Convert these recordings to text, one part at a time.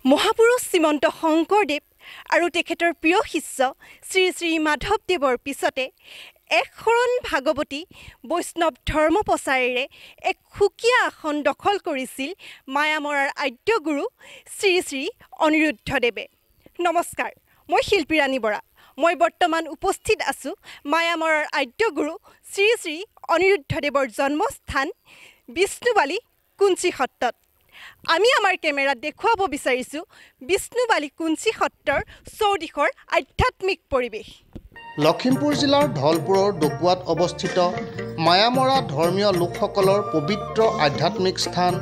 মহাপুৰুষ শ্ৰীমন্ত শংকৰদেৱ আৰু তেখেতৰ প্ৰিয় শিষ্য শ্ৰী শ্ৰী মাধৱদেৱৰ পিছতে এক শৰণ ভাগৱতী বৈষ্ণৱ ধৰ্ম প্ৰচাৰেৰে এক সুকীয়া আসন দখল কৰিছিল মায়ামৰাৰ আদ্যগুৰু শ্ৰী শ্ৰী অনিৰুদ্ধদেৱে। নমস্কাৰ, মই শিল্পী ৰাণী বৰা। মই বৰ্তমান উপস্থিত আছোঁ মায়ামৰাৰ আদ্যগুৰু শ্ৰী শ্ৰী অনিৰুদ্ধদেৱৰ জন্মস্থান বিষ্ণুবালি কুঞ্চি সত্ৰত। আমি আমাৰ কেমেৰাত দেখুৱাব বিচাৰিছোঁ বিষ্ণুবালি কুঞ্চি সত্ৰৰ চৌদিশৰ আধ্যাত্মিক পৰিৱেশ। লখিমপুৰ জিলাৰ ধলপুৰৰ ডকুৱাত অৱস্থিত মায়ামৰা ধৰ্মীয় লোকসকলৰ পবিত্ৰ আধ্যাত্মিক স্থান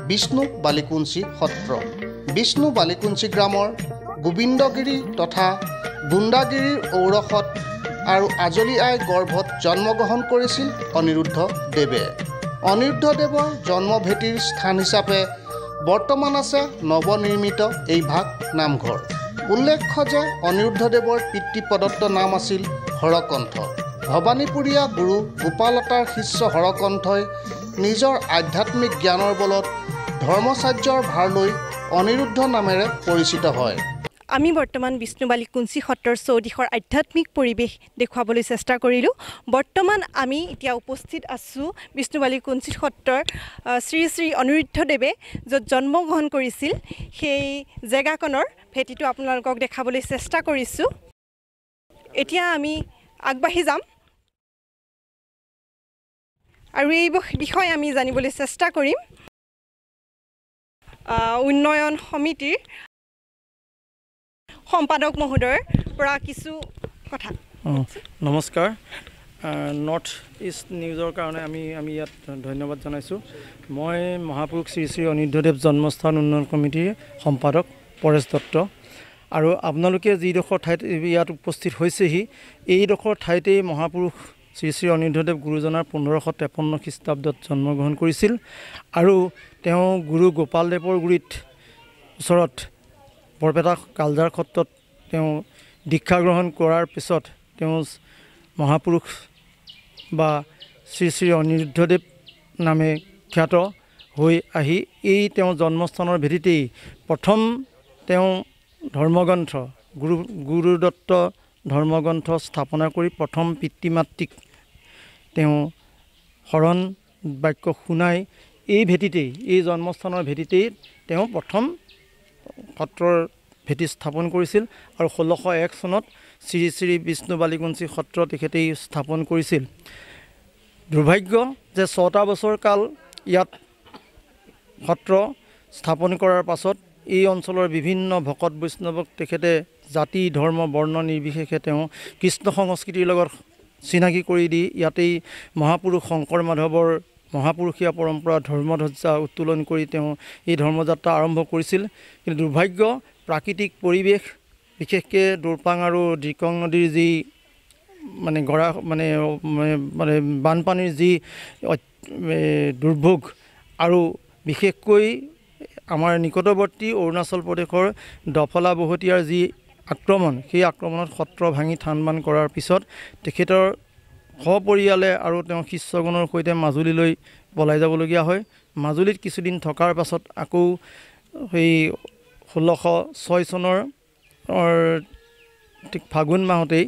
বিষ্ণু বালিকুঞ্চি সত্ৰ। বিষ্ণু বালিকুঞ্চি গ্ৰামৰ গোবিন্দগিৰি তথা গুণ্ডাগিৰিৰ ঔৰসত আৰু আজলি আই গৰ্ভত জন্মগ্ৰহণ কৰিছিল অনিৰুদ্ধ দেৱে। অনিৰুদ্ধ দেৱৰ জন্মভেটিৰ স্থান হিচাপে বৰ্তমান আছে নৱনিৰ্মিত এই ভাগ নামঘৰ। উল্লেখ্য যে অনিৰুদ্ধদেৱৰ পিতৃ প্ৰদত্ত নাম আছিল হৰকণ্ঠ। ভৱানীপুৰীয়া গুৰু গোপালতাৰ শিষ্য হৰকণ্ঠই নিজৰ আধ্যাত্মিক জ্ঞানৰ বলত ধৰ্মাচাৰ্যৰ ভাৰ লৈ অনিৰুদ্ধ নামেৰে পৰিচিত হয়। আমি বৰ্তমান বিষ্ণুবালি কুঞ্চি সত্ৰৰ চৌদিশৰ আধ্যাত্মিক পৰিৱেশ দেখুৱাবলৈ চেষ্টা কৰিলোঁ। বৰ্তমান আমি এতিয়া উপস্থিত আছোঁ বিষ্ণুবালি কুঞ্চি সত্ৰৰ শ্ৰী শ্ৰী অনিৰুদ্ধদেৱে য'ত জন্মগ্ৰহণ কৰিছিল সেই জেগাকণৰ ভেটিটো আপোনালোকক দেখাবলৈ চেষ্টা কৰিছোঁ। এতিয়া আমি আগবাঢ়ি যাম আৰু এই বিষয়ে আমি জানিবলৈ চেষ্টা কৰিম উন্নয়ন সমিতিৰ সম্পাদক মহোদয়ৰ পৰা কিছু কথা। নমস্কাৰ, নৰ্থ ইষ্ট নিউজৰ কাৰণে আমি ইয়াত ধন্যবাদ জনাইছোঁ। মই মহাপুৰুষ শ্ৰী শ্ৰী অনিৰুদ্ধদেৱ জন্মস্থান উন্নয়ন কমিটিৰ সম্পাদক পৰেশ দত্ত। আৰু আপোনালোকে যিডোখৰ ঠাইত ইয়াত উপস্থিত হৈছেহি এইডোখৰ ঠাইতেই মহাপুৰুষ শ্ৰী শ্ৰী অনিৰুদ্ধদেৱ গুৰুজনাৰ 1553 খ্ৰীষ্টাব্দত জন্মগ্ৰহণ কৰিছিল আৰু তেওঁ গুৰু গোপালদেৱৰ গুৰিত ওচৰত বৰপেটা কালজাৰ সত্ৰত তেওঁ দীক্ষা গ্ৰহণ কৰাৰ পিছত তেওঁ মহাপুৰুষ বা শ্ৰী শ্ৰী অনিৰুদ্ধদেৱ নামে খ্যাত হৈ আহি এই তেওঁ জন্মস্থানৰ ভেটিতেই প্ৰথম তেওঁ ধৰ্মগ্ৰন্থ গুৰুদত্ত ধৰ্মগ্ৰন্থ স্থাপনা কৰি প্ৰথম পিতৃ মাতৃক তেওঁ শৰণ বাক্য শুনাই এই ভেটিতেই এই জন্মস্থানৰ ভেটিতেই তেওঁ প্ৰথম সত্ৰৰ ভেটি স্থাপন কৰিছিল আৰু 1601 চনত শ্ৰী শ্ৰী বিষ্ণু বালিকুঞ্চি সত্ৰ তেখেতেই স্থাপন কৰিছিল। দুৰ্ভাগ্য যে 6টা বছৰ কাল ইয়াত সত্ৰ স্থাপন কৰাৰ পাছত এই অঞ্চলৰ বিভিন্ন ভকত বৈষ্ণৱক তেখেতে জাতি ধৰ্ম বৰ্ণ নিৰ্বিশেষে তেওঁ কৃষ্ণ সংস্কৃতিৰ লগত চিনাকি কৰি দি ইয়াতেই মহাপুৰুষ শংকৰ মাধৱৰ মহাপুৰুষীয়া পৰম্পৰা ধৰ্মধ্বজা উত্তোলন কৰি তেওঁ এই ধৰ্মযাত্ৰা আৰম্ভ কৰিছিল। কিন্তু দুৰ্ভাগ্য প্ৰাকৃতিক পৰিৱেশ বিশেষকৈ দুৰপাং আৰু দিকং নদীৰ যি বানপানীৰ যি দুৰ্ভোগ আৰু বিশেষকৈ আমাৰ নিকটৱৰ্তী অৰুণাচল প্ৰদেশৰ দফলা বহতীয়াৰ যি আক্ৰমণ সেই আক্ৰমণত সত্ৰ ভাঙি থান বান কৰাৰ পিছত তেখেতৰ সপৰিয়ালে আৰু তেওঁ শিষ্যগণৰ সৈতে মাজুলীলৈ পলাই যাবলগীয়া হয়। মাজুলীত কিছুদিন থকাৰ পাছত আকৌ সেই 1606 চনৰ ঠিক ফাগুন মাহতেই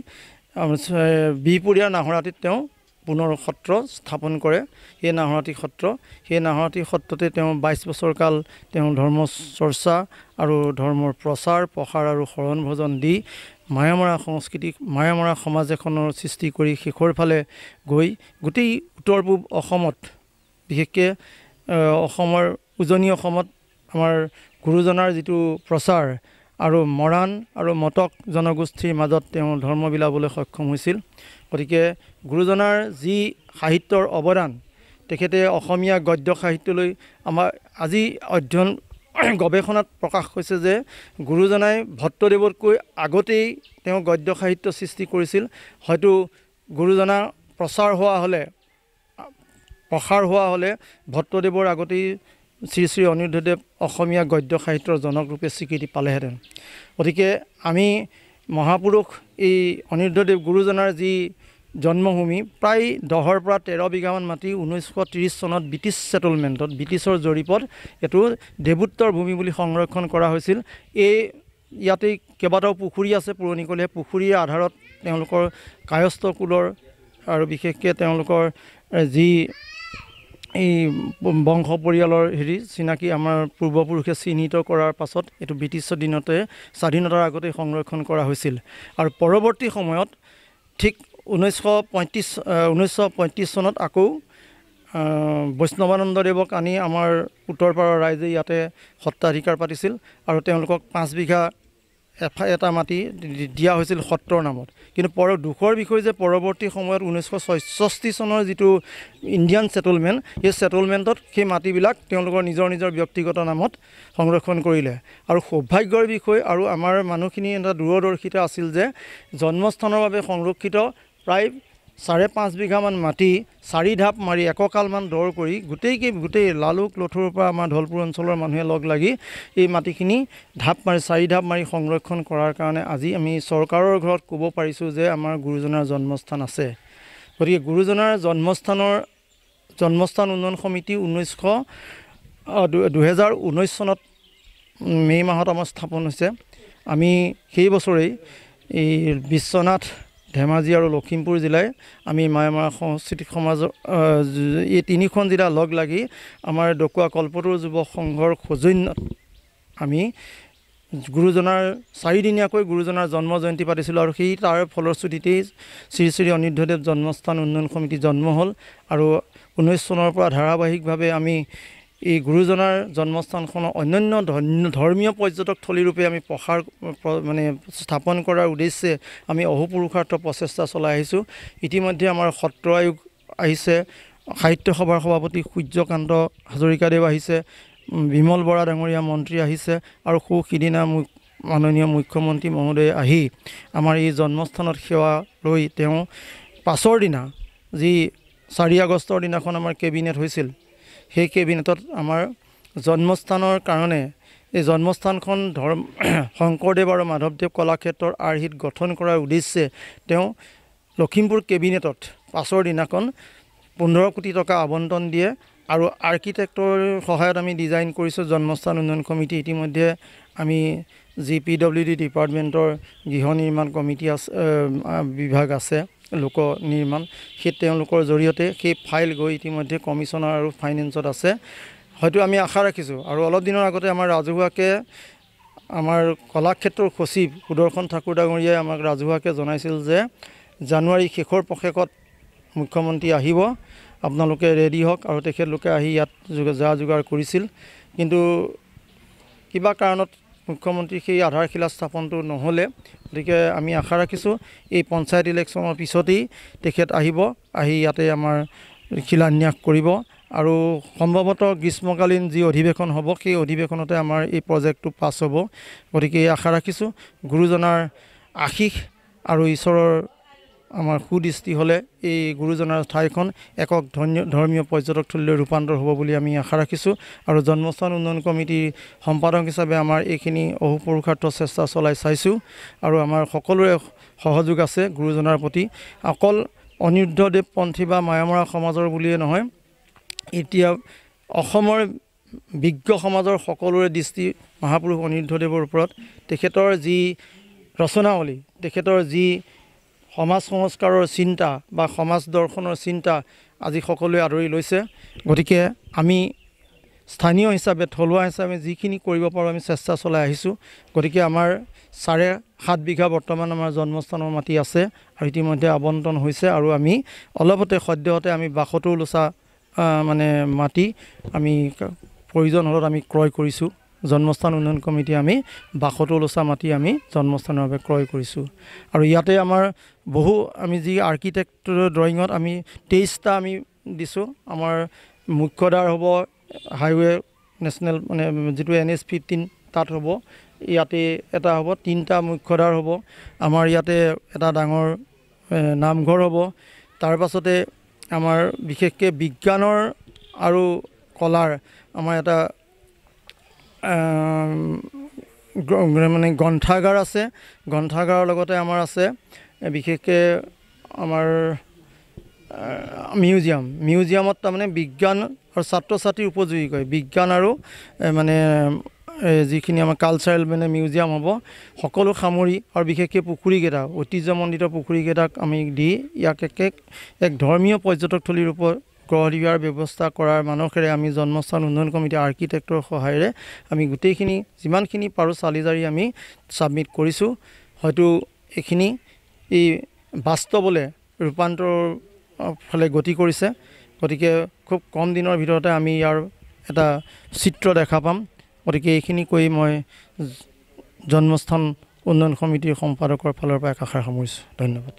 বিহপুৰীয়া নাহৰাতিত তেওঁ পুনৰ সত্ৰ স্থাপন কৰে। সেই নাহৰাতি সত্ৰতে তেওঁ 22 বছৰ কাল তেওঁ ধৰ্ম চৰ্চা আৰু ধৰ্মৰ প্ৰচাৰ প্ৰসাৰ আৰু শৰণ ভজন দি মায়ামৰা সংস্কৃতিক মায়ামৰা সমাজ এখনৰ সৃষ্টি কৰি শেষৰ ফালে গৈ গোটেই উত্তৰ পূব অসমত বিশেষকৈ অসমৰ উজনি অসমত আমাৰ গুৰুজনাৰ যিটো প্ৰচাৰ আৰু মৰাণ আৰু মটক জনগোষ্ঠীৰ মাজত তেওঁ ধৰ্ম বিলাবলৈ সক্ষম হৈছিল। গতিকে গুৰুজনাৰ যি সাহিত্যৰ অৱদান তেখেতে অসমীয়া গদ্য সাহিত্যলৈ আমাৰ আজি অধ্যয়ন গৱেষণাত প্ৰকাশ হৈছে যে গুৰুজনাই ভট্টদেৱতকৈ আগতেই তেওঁ গদ্য সাহিত্য সৃষ্টি কৰিছিল। হয়তো গুৰুজনা প্ৰসাৰ হোৱা হ'লে ভট্টদেৱৰ আগতেই শ্ৰী শ্ৰী অনিৰুদ্ধদেৱ অসমীয়া গদ্য সাহিত্যৰ জনক ৰূপে স্বীকৃতি পালেহেঁতেন। গতিকে আমি মহাপুৰুষ এই অনিৰুদ্ধদেৱ গুৰুজনাৰ যি জন্মভূমি প্ৰায় 10ৰ পৰা 13 বিঘামান মাটি 1930 চনত ব্ৰিটিছ ছেটেলমেণ্টত ব্ৰিটিছৰ জৰীপত এইটো দেৱোত্তৰ ভূমি বুলি সংৰক্ষণ কৰা হৈছিল। ইয়াতে কেইবাটাও পুখুৰী আছে পুৰণিকলীয়া পুখুৰীৰ আধাৰত তেওঁলোকৰ কায়স্থ কুলৰ আৰু বিশেষকৈ তেওঁলোকৰ যি এই বংশ পৰিয়ালৰ চিনাকি আমাৰ পূৰ্বপুৰুষে চিহ্নিত কৰাৰ পাছত এইটো ব্ৰিটিছৰ দিনতে স্বাধীনতাৰ আগতে সংৰক্ষণ কৰা হৈছিল। আৰু পৰৱৰ্তী সময়ত ঠিক 1935 চনত আকৌ বৈষ্ণৱানন্দদেৱক আনি আমাৰ উত্তৰপাৰৰ ৰাইজে ইয়াতে সত্ৰাধিকাৰ পাতিছিল আৰু তেওঁলোকক 5 বিঘা এটা মাটি দিয়া হৈছিল সত্ৰৰ নামত। কিন্তু দুখৰ বিষয় যে পৰৱৰ্তী সময়ত 1966 চনৰ যিটো ইণ্ডিয়ান ছেটেলমেণ্ট সেই ছেটেলমেণ্টত সেই মাটিবিলাক তেওঁলোকৰ নিজৰ ব্যক্তিগত নামত সংৰক্ষণ কৰিলে। আৰু সৌভাগ্যৰ বিষয় আৰু আমাৰ মানুহখিনি এটা দূৰদৰ্শিতা আছিল যে জন্মস্থানৰ বাবে সংৰক্ষিত প্ৰায় 5.5 বিঘামান মাটি 4 ঢাপ মাৰি এককালমান দৰ কৰি গোটেই লালুক লথুৰ পৰা আমাৰ ধলপুৰ অঞ্চলৰ মানুহে লগ লাগি এই মাটিখিনি 4 ঢাপ মাৰি সংৰক্ষণ কৰাৰ কাৰণে আজি আমি চৰকাৰৰ ঘৰত ক'ব পাৰিছোঁ যে আমাৰ গুৰুজনাৰ জন্মস্থান আছে। গতিকে গুৰুজনাৰ জন্মস্থান উন্নয়ন সমিতি 2019 চনত মে' মাহত আমাৰ স্থাপন হৈছে। আমি সেই বছৰেই এই বিশ্বনাথ ধেমাজি আৰু লখিমপুৰ জিলাই আমি মায়ামৰা সাংস্কৃতিক সমাজৰ এই 3খন জিলা লগ লাগি আমাৰ ডকুৱা কল্পতৰু যুৱ সংঘৰ সৌজন্যত আমি গুৰুজনাৰ 4 দিনীয়াকৈ গুৰুজনাৰ জন্ম জয়ন্তী পাতিছিলোঁ আৰু সেই তাৰ ফলশ্ৰুতিতেই শ্ৰী শ্ৰী অনিৰুদ্ধদেৱ জন্মস্থান উন্নয়ন সমিতি জন্ম হ'ল। আৰু 19 চনৰ পৰা ধাৰাবাহিকভাৱে আমি এই গুৰুজনাৰ জন্মস্থানখনৰ অন্যান্য ধৰ্মীয় পৰ্যটক থলীৰূপে আমি স্থাপন কৰাৰ উদ্দেশ্যে আমি অহোপুৰুষাৰ্থ প্ৰচেষ্টা চলাই আহিছোঁ। ইতিমধ্যে আমাৰ সত্ৰ আয়োগ আহিছে, সাহিত্য সভাৰ সভাপতি সূৰ্যকান্ত হাজৰিকাদেৱ আহিছে, বিমল বৰা ডাঙৰীয়া মন্ত্ৰী আহিছে আৰু সিদিনা মাননীয় মুখ্যমন্ত্ৰী মহোদয়ে আহি আমাৰ এই জন্মস্থানত সেৱা লৈ তেওঁ পাছৰ দিনা যি 4 আগষ্টৰ দিনাখন আমাৰ কেবিনেট হৈছিল সেই কেবিনেটত আমাৰ জন্মস্থানৰ কাৰণে এই জন্মস্থানখন শংকৰদেৱ আৰু মাধৱদেৱ কলাক্ষেত্ৰৰ আৰ্হিত গঠন কৰাৰ উদ্দেশ্যে তেওঁ লখিমপুৰ কেবিনেটত পাছৰ দিনাখন 15 কোটি টকা আবণ্টন দিয়ে আৰু আৰ্কিটেক্টৰ সহায়ত আমি ডিজাইন কৰিছোঁ জন্মস্থান উন্নয়ন সমিতি। ইতিমধ্যে আমি GPWD ডিপাৰ্টমেণ্টৰ গৃহ নিৰ্মাণ কমিটি আছে, বিভাগ আছে লোক নিৰ্মাণ, সেই তেওঁলোকৰ জৰিয়তে সেই ফাইল গৈ ইতিমধ্যে কমিশ্যনাৰ আৰু ফাইনেন্সত আছে। হয়তো আমি আশা ৰাখিছোঁ আৰু অলপ দিনৰ আগতে আমাৰ ৰাজহুৱাকৈ আমাৰ কলাক্ষেত্ৰৰ সচিব সুদৰ্শন ঠাকুৰ ডাঙৰীয়াই আমাক ৰাজহুৱাকৈ জনাইছিল যে জানুৱাৰী শেষৰ পষেকত মুখ্যমন্ত্ৰী আহিব, আপোনালোকে ৰেডি হওক। আৰু তেখেতলোকে আহি ইয়াত যা যোগাৰ কৰিছিল, কিন্তু কিবা কাৰণত মুখ্যমন্ত্ৰী সেই আধাৰশিলা স্থাপনটো নহ'লে। গতিকে আমি আশা ৰাখিছোঁ এই পঞ্চায়ত ইলেকশ্যনৰ পিছতেই তেখেত আহিব, আহি ইয়াতে আমাৰ শিলান্যাস কৰিব আৰু সম্ভৱতঃ গ্ৰীষ্মকালীন যি অধিৱেশন হ'ব সেই অধিৱেশনতে আমাৰ এই প্ৰজেক্টটো পাছ হ'ব। গতিকে আশা ৰাখিছোঁ গুৰুজনাৰ আশীষ আৰু ঈশ্বৰৰ আমাৰ সুদৃষ্টি হ'লে এই গুৰুজনাৰ ঠাইখন একক ধৰ্মীয় পৰ্যটকথলীলৈ ৰূপান্তৰ হ'ব বুলি আমি আশা ৰাখিছোঁ। আৰু জন্মস্থান উন্নয়ন কমিটিৰ সম্পাদক হিচাপে আমাৰ এইখিনি অহোপুৰুষাৰ্থ চেষ্টা চলাই চাইছোঁ আৰু আমাৰ সকলোৰে সহযোগ আছে গুৰুজনাৰ প্ৰতি। অকল অনিৰুদ্ধদেৱ পন্থী বা মায়ামৰা সমাজৰ বুলিয়ে নহয়, এতিয়া অসমৰ বিজ্ঞ সমাজৰ সকলোৰে দৃষ্টি মহাপুৰুষ অনিৰুদ্ধদেৱৰ ওপৰত। তেখেতৰ যি ৰচনাৱলী, তেখেতৰ যি সমাজ সংস্কাৰৰ চিন্তা বা সমাজ দৰ্শনৰ চিন্তা আজি সকলোৱে আদৰি লৈছে। গতিকে আমি স্থানীয় হিচাপে থলুৱা হিচাপে যিখিনি কৰিব পাৰোঁ আমি চেষ্টা চলাই আহিছোঁ। গতিকে আমাৰ 7.5 বিঘা বৰ্তমান আমাৰ জন্মস্থানৰ মাটি আছে আৰু ইতিমধ্যে আবণ্টন হৈছে আৰু আমি অলপতে সদ্যহতে আমি 72 লোচা মাটি আমি প্ৰয়োজন হ'লত আমি ক্ৰয় কৰিছোঁ। জন্মস্থান উন্নয়ন কমিটি আমি 72 লোচা মাটি আমি জন্মস্থানৰ বাবে ক্ৰয় কৰিছোঁ। আৰু ইয়াতে আমাৰ আমি যি আৰ্কিটেক্টৰ ড্ৰয়িঙত আমি 23টা আমি দিছোঁ। আমাৰ মুখ্যদ্বাৰ হ'ব হাইৱে নেশ্যনেল যিটো NH-15 তাত হ'ব, ইয়াতে এটা হ'ব, 3টা মুখ্যদ্বাৰ হ'ব। আমাৰ ইয়াতে এটা ডাঙৰ নামঘৰ হ'ব। তাৰ পাছতে আমাৰ বিশেষকৈ বিজ্ঞানৰ আৰু কলাৰ আমাৰ এটা গ্ৰন্থাগাৰ আছে। গ্ৰন্থাগাৰৰ লগতে আমাৰ আছে বিশেষকৈ আমাৰ মিউজিয়ামত তাৰমানে বিজ্ঞান আৰু ছাত্ৰ ছাত্ৰীৰ উপযোগী কৰে বিজ্ঞান আৰু মানে যিখিনি আমাৰ কালচাৰেল মানে মিউজিয়াম হ'ব সকলো সামৰি আৰু বিশেষকৈ পুখুৰীকেইটা ঐতিহ্যমণ্ডিত পুখুৰীকেইটাক আমি দি ইয়াক এক ধৰ্মীয় পৰ্যটকথলীৰ ওপৰত গঢ় দিয়াৰ ব্যৱস্থা কৰাৰ মানসেৰে আমি জন্মস্থান উন্নয়ন কমিটি আৰ্কিটেক্টৰ সহায়েৰে আমি গোটেইখিনি যিমানখিনি পাৰোঁ চালি জাৰি আমি ছাবমিট কৰিছোঁ হয়তো এইখিনি এই বাস্তৱলৈ ৰূপান্তৰৰ ফালে গতি কৰিছে গতিকে খুব কম দিনৰ ভিতৰতে আমি ইয়াৰ এটা চিত্ৰ দেখা পাম গতিকে এইখিনি কৈ মই জন্মস্থান উন্নয়ন সমিতিৰ সম্পাদকৰ ফালৰ পৰা একাষাৰ সামৰিছোঁ ধন্যবাদ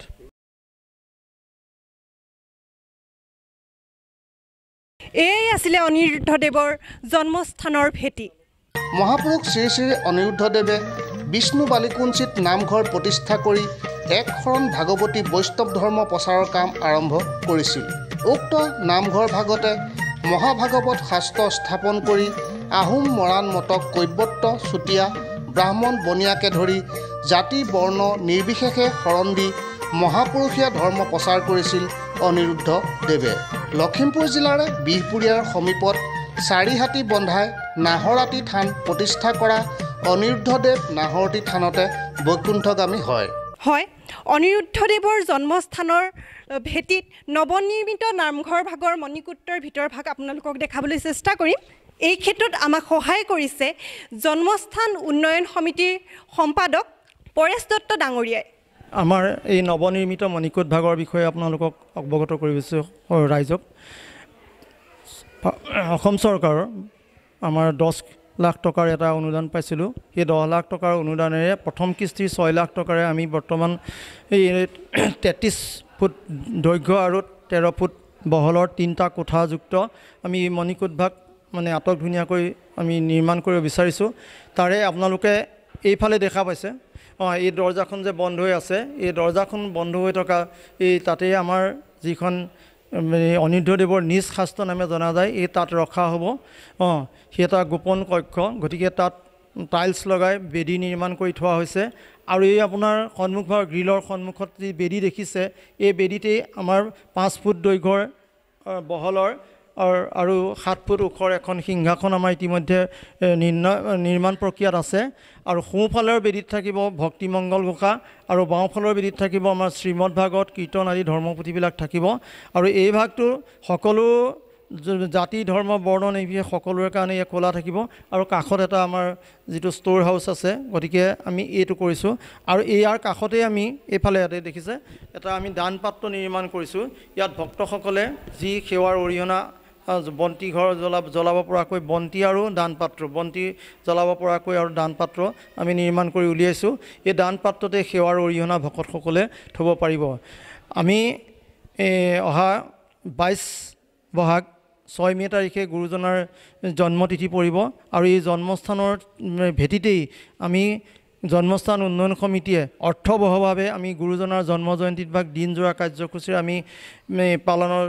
এই আছিলে অনিৰুদ্ধদেৱৰ জন্মস্থানৰ ভেটি মহাপুৰুষ শ্ৰী শ্ৰী অনিৰুদ্ধদেৱে বিষ্ণু বালিকুঞ্চিত নামঘৰ প্ৰতিষ্ঠা কৰি এক শৰণ ভাগৱতী বৈষ্ণৱ ধৰ্ম প্ৰচাৰৰ কাম আৰম্ভ কৰিছিল উক্ত নামঘৰ ভাগতে মহাভাগৱত শাস্ত্ৰ স্থাপন কৰি আহোম মৰাণ মটক কৈবৰ্ত চুতীয়া ব্ৰাহ্মণ বনিয়াকে ধৰি জাতি বৰ্ণ নিৰ্বিশেষে শৰণ দি মহাপুৰুষীয়া ধৰ্ম প্ৰচাৰ কৰিছিল অনিৰুদ্ধদেৱে লখিমপুৰ জিলাৰ বিহপুৰীয়াৰ সমীপত চাৰিহাতী বন্ধাই নাহৰাতী থান প্ৰতিষ্ঠা কৰা অনিৰুদ্ধদেৱ নাহৰতী থানতে বৈকুণ্ঠগামী হয় অনিৰুদ্ধদেৱৰ জন্মস্থানৰ ভেটিত নৱনিৰ্মিত নামঘৰ ভাগৰ মণিকূটৰ ভিতৰ ভাগ আপোনালোকক দেখাবলৈ চেষ্টা কৰিম এই ক্ষেত্ৰত আমাক সহায় কৰিছে জন্মস্থান উন্নয়ন সমিতিৰ সম্পাদক পৰেশ দত্ত ডাঙৰীয়াই আমাৰ এই নৱনিৰ্মিত মণিকূট ভাগৰ বিষয়ে আপোনালোকক অৱগত কৰিছোঁ ৰাইজক অসম চৰকাৰৰ আমাৰ 10 লাখ টকাৰ এটা অনুদান পাইছিলোঁ সেই 10 লাখ টকাৰ অনুদানেৰে প্ৰথম কিস্তিৰ 6 লাখ টকাৰে আমি বৰ্তমান এই 33 ফুট দৈৰ্ঘ্য আৰু 13 ফুট বহলৰ 3টা কোঠাযুক্ত আমি মণিকূট ভাগ মানে আটক ধুনীয়াকৈ আমি নিৰ্মাণ কৰিব বিচাৰিছোঁ তাৰে আপোনালোকে এইফালে দেখা পাইছে এই দৰ্জাখন যে বন্ধ হৈ আছে এই দৰ্জাখন বন্ধ হৈ থকা এই তাতে আমাৰ যিখন অনিৰুদ্ধদেৱৰ নিজ শাস্ত্ৰ নামে জনা যায় এই তাত ৰখা হ'ব সেই এটা গোপন কক্ষ গতিকে তাত টাইলছ লগাই বেদী নিৰ্মাণ কৰি থোৱা হৈছে আৰু এই আপোনাৰ সন্মুখৰ গ্ৰিলৰ সন্মুখত যি বেদী দেখিছে এই বেদীতেই আমাৰ 5 ফুট দৈৰ্ঘ্যৰ বহলৰ আৰু 7 ফুট ওখৰ এখন সিংহাসন আমাৰ ইতিমধ্যে নিৰ্মাণ প্ৰক্ৰিয়াত আছে আৰু সোঁফালৰ বেদীত থাকিব ভক্তিমংগল ঘোষা আৰু বাওঁফালৰ বেদীত থাকিব আমাৰ শ্ৰীমদ ভাগৱত কীৰ্তন আদি ধৰ্মপুথিবিলাক থাকিব আৰু এই ভাগটো সকলো জাতি ধৰ্ম বৰ্ণ নিৰ্বিশেষে সকলোৰে কাৰণে ইয়াত খোলা থাকিব আৰু কাষত এটা আমাৰ যিটো ষ্ট'ৰ হাউচ আছে গতিকে আমি এইটো কৰিছোঁ আৰু ইয়াৰ কাষতে আমি এইফালে ইয়াতে দেখিছে এটা আমি দান পাত্ৰ নিৰ্মাণ কৰিছোঁ ইয়াত ভক্তসকলে যি সেৱাৰ অৰিহণা বন্তি ঘৰ জ্বলাব পৰাকৈ বন্তি আৰু দান পাত্ৰ বন্তি জ্বলাব পৰাকৈ আৰু দান পাত্ৰ আমি নিৰ্মাণ কৰি উলিয়াইছোঁ এই দান পাত্ৰতে সেৱাৰ অৰিহণা ভকতসকলে থ'ব পাৰিব আমি অহা 22 বহাগ 6 মে তাৰিখে গুৰুজনাৰ জন্মতিথি পৰিব আৰু এই জন্মস্থানৰ ভেটিতেই আমি জন্মস্থান উন্নয়ন সমিতিয়ে অৰ্থবহভাৱে আমি গুৰুজনাৰ জন্ম জয়ন্তীত ভাগ দিনজোৰা কাৰ্যসূচীৰে আমি পালনৰ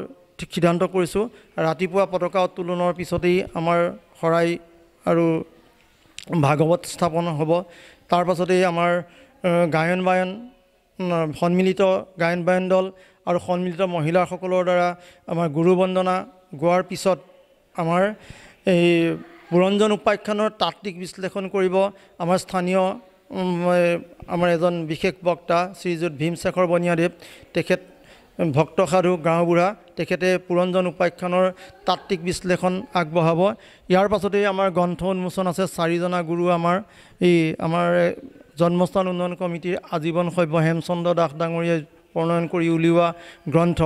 সিদ্ধান্ত কৰিছোঁ ৰাতিপুৱা পতাকা উত্তোলনৰ পিছতেই আমাৰ শৰাই আৰু ভাগৱত স্থাপন হ'ব তাৰ পাছতেই আমাৰ গায়ন বায়ন সন্মিলিত গায়ন বায়ন দল আৰু সন্মিলিত মহিলাসকলৰ দ্বাৰা আমাৰ গুৰু বন্দনা গোৱাৰ পিছত আমাৰ এই পুৰঞ্জন উপাখ্যানৰ তাত্ত্বিক বিশ্লেষণ কৰিব আমাৰ স্থানীয় আমাৰ এজন বিশেষ বক্তা শ্ৰীযুত ভীমশেখৰ বনিয়াদেৱ তেখেত ভক্ত সাধু গাঁওবুঢ়া তেখেতে পুৰঞ্জন উপাখ্যানৰ তাত্ত্বিক বিশ্লেষণ আগবঢ়াব ইয়াৰ পাছতেই আমাৰ গ্ৰন্থ উন্মোচন আছে 4জনা গুৰু আমাৰ জন্মস্থান উন্নয়ন কমিটিৰ আজীৱন সভ্য হেমচন্দ্ৰ দাস ডাঙৰীয়াই প্ৰণয়ন কৰি উলিওৱা গ্ৰন্থ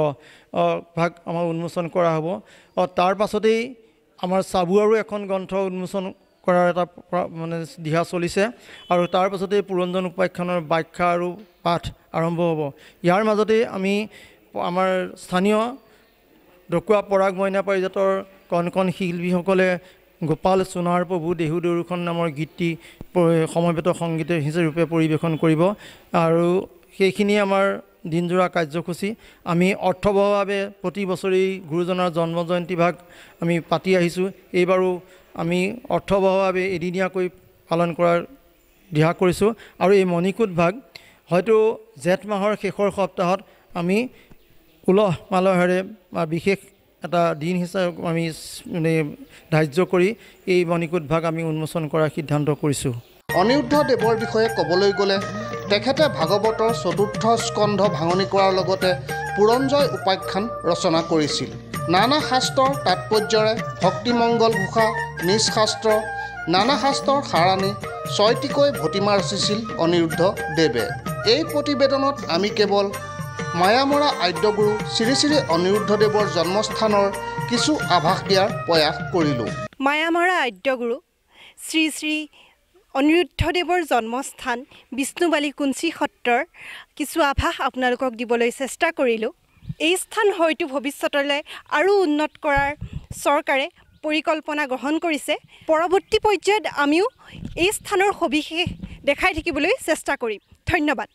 ভাগ আমাৰ উন্মোচন কৰা হ'ব তাৰ পাছতেই আমাৰ চাবুৱাৰো এখন গ্ৰন্থ উন্মোচন কৰাৰ এটা মানে দিহা চলিছে আৰু তাৰ পাছতেই পুৰঞ্জন উপাখ্যানৰ ব্যাখ্যা আৰু পাঠ আৰম্ভ হ'ব ইয়াৰ মাজতেই আমি আমাৰ স্থানীয় ডকুৱা পৰাগ মইনা পাৰিজাতৰ কণ শিল্পীসকলে গোপাল সোণাৰ প্ৰভু দেহু দৰুখন নামৰ গীতটি সমবেত সংগীত হিচাপে পৰিৱেশন কৰিব আৰু সেইখিনি আমাৰ দিনজোৰা কাৰ্যসূচী আমি অৰ্থবহভাৱে প্ৰতি বছৰেই গুৰুজনাৰ জন্ম জয়ন্তী ভাগ আমি পাতি আহিছোঁ এইবাৰো আমি অৰ্থবহভাৱে এদিনীয়াকৈ পালন কৰাৰ দিহা কৰিছোঁ আৰু এই মণিকূট ভাগ হয়তো জেঠ মাহৰ শেষৰ সপ্তাহত আমি উলহ মালহেৰে বা বিশেষ এটা দিন হিচাপে আমি মানে ধাৰ্য কৰি এই মণিকূট ভাগ আমি উন্মোচন কৰাৰ সিদ্ধান্ত কৰিছোঁ। অনিৰুদ্ধদেৱৰ বিষয়ে ক'বলৈ গ'লে তেখেতে ভাগৱতৰ ৪ৰ্থ স্কন্ধ ভাঙনি কৰাৰ লগতে পুৰঞ্জয় উপাখ্যান ৰচনা কৰিছিল। নানা শাস্ত্ৰৰ তাৎপৰ্যৰে ভক্তিমংগল ঘোষা নিজ শাস্ত্ৰ, নানা শাস্ত্ৰৰ সাৰাণী ৬টিকৈ ভটিমা ৰচিছিল অনিৰুদ্ধদেৱে। এই প্ৰতিবেদনত আমি কেৱল মায়ামৰা আদ্যগুৰু শ্ৰী শ্ৰী অনিৰুদ্ধদেৱৰ জন্মস্থানৰ কিছু আভাস দিয়াৰ প্ৰয়াস কৰিলোঁ। মায়ামৰা আদ্যগুৰু শ্ৰী শ্ৰী অনিৰুদ্ধদেৱৰ জন্মস্থান বিষ্ণুবালিকুঞ্চি সত্ৰৰ কিছু আভাস আপোনালোকক দিবলৈ চেষ্টা কৰিলোঁ। এই স্থান হয়তো ভৱিষ্যতলৈ আৰু উন্নত কৰাৰ চৰকাৰে পৰিকল্পনা গ্ৰহণ কৰিছে। পৰৱৰ্তী পৰ্যায়ত আমিও এই স্থানৰ সবিশেষ দেখাই থাকিবলৈ চেষ্টা কৰিম। ধন্যবাদ।